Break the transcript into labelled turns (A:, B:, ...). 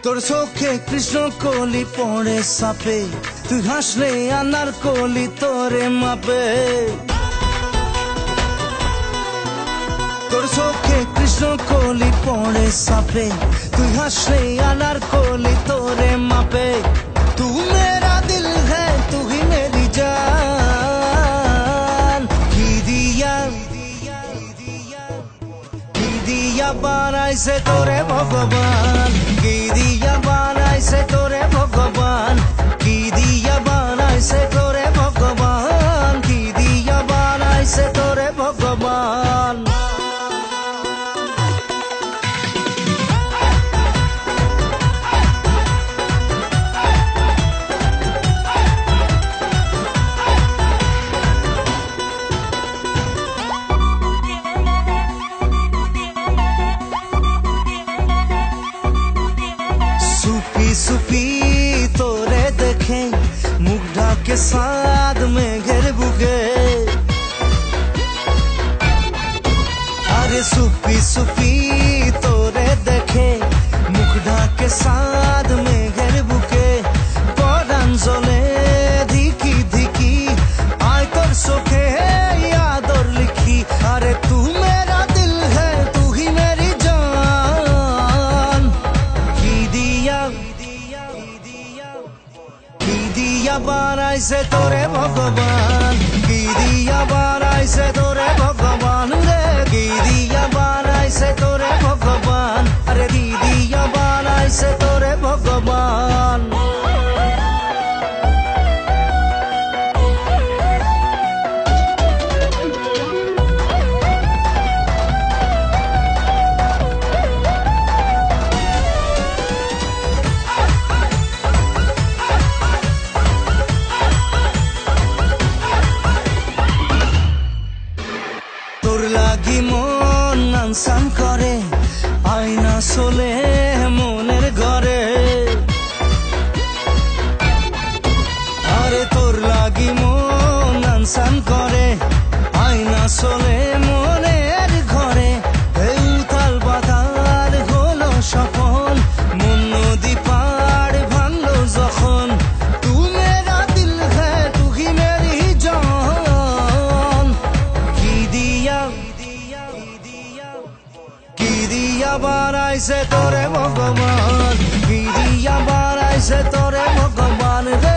A: তোর চোখে কৃষ্ণ কলি পড়ে সাপে, তুই হাসলে আনার কলি তোরে মাপে। তোর চোখে কৃষ্ণ কলি পড়ে সাপে, তুই হাসলে আনার কলি তোরে মাপে। তু মেরা দিল হ্যাঁ তু হি মেরি জান, কি দিয়া বানাইছে তোরে ভগবান, কি দিয়া বানাইছে তোরে ভগবান, কি দিয়া বানাইছে তোরে ভগবান, কি দিয়া বানাইছে তোরে ভগবান। सुपी तोरे देखे मुख ढाके साथ में घेर बुगे, अरे सुपी सुपी तोरे देखे मुख ढाके साथ में घेर बुगे। परान जले धिकी धिकी आय तोर चोखे यादर लिखी, अरे तू मेरा दिल है तू ही मेरी जान, की दिया বানাইছে তোরে ভগবান, কি দিয়া বানাইছে তোরে ভগবান রে, কি দিয়া বানাইছে তোরে ভগবান, আরে দিয়া বানাইছে তোরে ভগবান। লাগি মন আনসান করে আয়না চলে মনের ঘরে, আরে তোর লাগি মন আনসান করে আয়না চলে মনের ঘরে। এই উথাল পাতাল হলো সফল মন নদী পাড় ভাঙলো যখন, তু মেরা দিল হ্যাঁ তু হি মেরি জান, কি দিয়া বানাইছে তোরে ভগবান, কি দিয়া বানাইছে তোরে ভগবান রে।